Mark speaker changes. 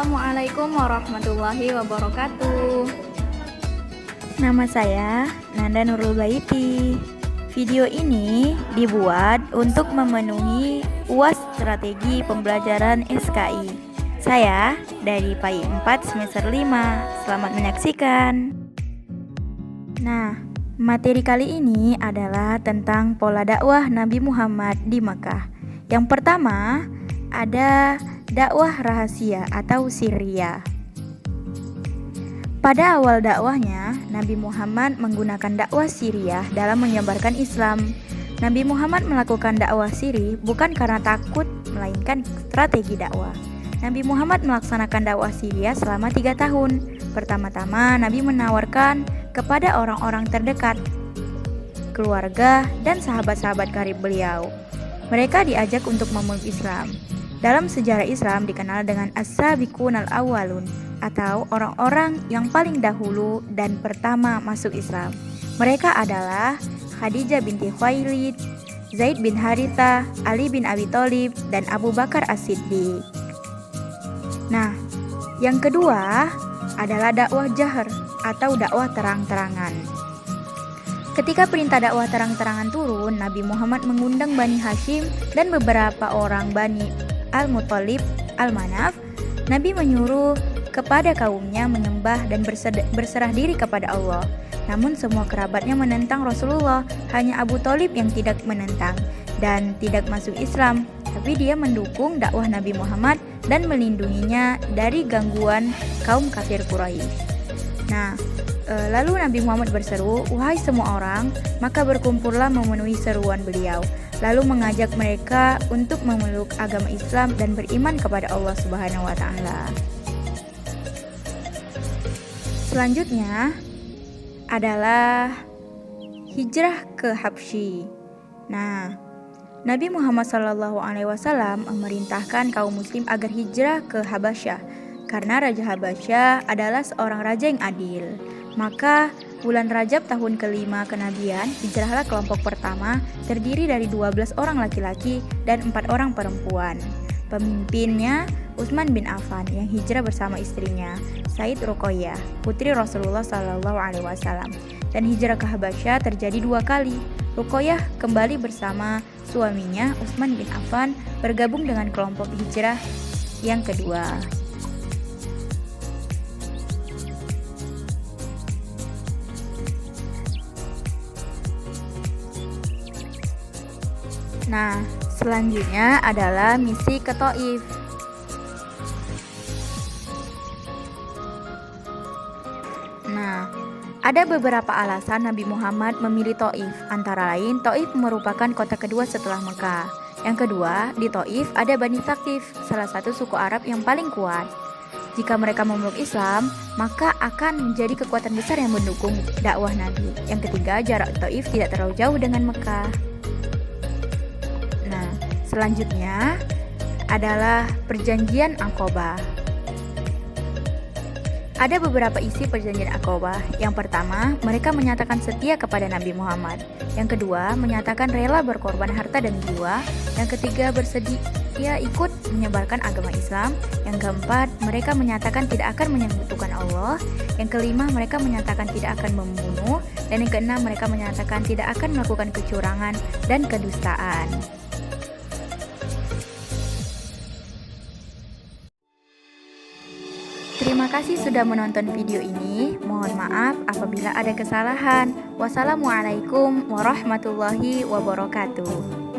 Speaker 1: Assalamualaikum warahmatullahi wabarakatuh.
Speaker 2: Nama saya Nanda Nurul Baiti. Video ini dibuat untuk memenuhi UAS Strategi Pembelajaran SKI. Saya dari PAI 4 semester 5. Selamat menyaksikan. Nah, materi kali ini adalah tentang pola dakwah Nabi Muhammad di Mekah. Yang pertama ada dakwah rahasia atau sirriyah. Pada awal dakwahnya, Nabi Muhammad menggunakan dakwah sirriyah dalam menyebarkan Islam. Nabi Muhammad melakukan dakwah sirri bukan karena takut, melainkan strategi dakwah. Nabi Muhammad melaksanakan dakwah sirriyah selama 3 tahun. Pertama-tama, Nabi menawarkan kepada orang-orang terdekat, keluarga, dan sahabat-sahabat karib beliau. Mereka diajak untuk memeluk Islam. Dalam sejarah Islam dikenal dengan as-sabiqun al-awwalun atau orang-orang yang paling dahulu dan pertama masuk Islam. Mereka adalah Khadijah binti Khuwailid, Zaid bin Haritha, Ali bin Abi Thalib, dan Abu Bakar as-Siddiq. Nah, yang kedua adalah dakwah jahr atau dakwah terang-terangan. Ketika perintah dakwah terang-terangan turun, Nabi Muhammad mengundang Bani Hashim dan beberapa orang Bani Al-Muttalib, Al-Manaf. Nabi menyuruh kepada kaumnya menyembah dan berserah diri kepada Allah. Namun semua kerabatnya menentang Rasulullah. Hanya Abu Thalib yang tidak menentang dan tidak masuk Islam. Tapi dia mendukung dakwah Nabi Muhammad dan melindunginya dari gangguan kaum kafir Quraisy. Nah, lalu Nabi Muhammad berseru, "Wahai semua orang," maka berkumpullah memenuhi seruan beliau. Lalu mengajak mereka untuk memeluk agama Islam dan beriman kepada Allah Subhanahu wa taala. Selanjutnya adalah hijrah ke Habsyi. Nah, Nabi Muhammad SAW memerintahkan kaum muslim agar hijrah ke Habasyah karena Raja Habasyah adalah seorang raja yang adil. Maka bulan Rajab tahun kelima kenabian, hijrahlah kelompok pertama terdiri dari 12 orang laki-laki dan 4 orang perempuan. Pemimpinnya Utsman bin Affan yang hijrah bersama istrinya Said Ruqayyah, putri Rasulullah SAW. Dan hijrah ke Habasyah terjadi 2 kali. Ruqayyah kembali bersama suaminya Utsman bin Affan bergabung dengan kelompok hijrah yang kedua. Nah, selanjutnya adalah misi ke Thaif. Nah, ada beberapa alasan Nabi Muhammad memilih Thaif. Antara lain, Thaif merupakan kota kedua setelah Mekah. Yang kedua, di Thaif ada Bani Thaqif, salah satu suku Arab yang paling kuat. Jika mereka memeluk Islam, maka akan menjadi kekuatan besar yang mendukung dakwah Nabi. Yang ketiga, jarak Thaif tidak terlalu jauh dengan Mekah. Selanjutnya adalah perjanjian Aqabah. Ada beberapa isi perjanjian Aqabah. Yang pertama, mereka menyatakan setia kepada Nabi Muhammad. Yang kedua, menyatakan rela berkorban harta dan jiwa. Yang ketiga, bersedia ikut menyebarkan agama Islam. Yang keempat, mereka menyatakan tidak akan menyekutukan Allah. Yang kelima, mereka menyatakan tidak akan membunuh. Dan yang keenam, mereka menyatakan tidak akan melakukan kecurangan dan kedustaan. Terima kasih sudah menonton video ini. Mohon maaf apabila ada kesalahan. Wassalamualaikum warahmatullahi wabarakatuh.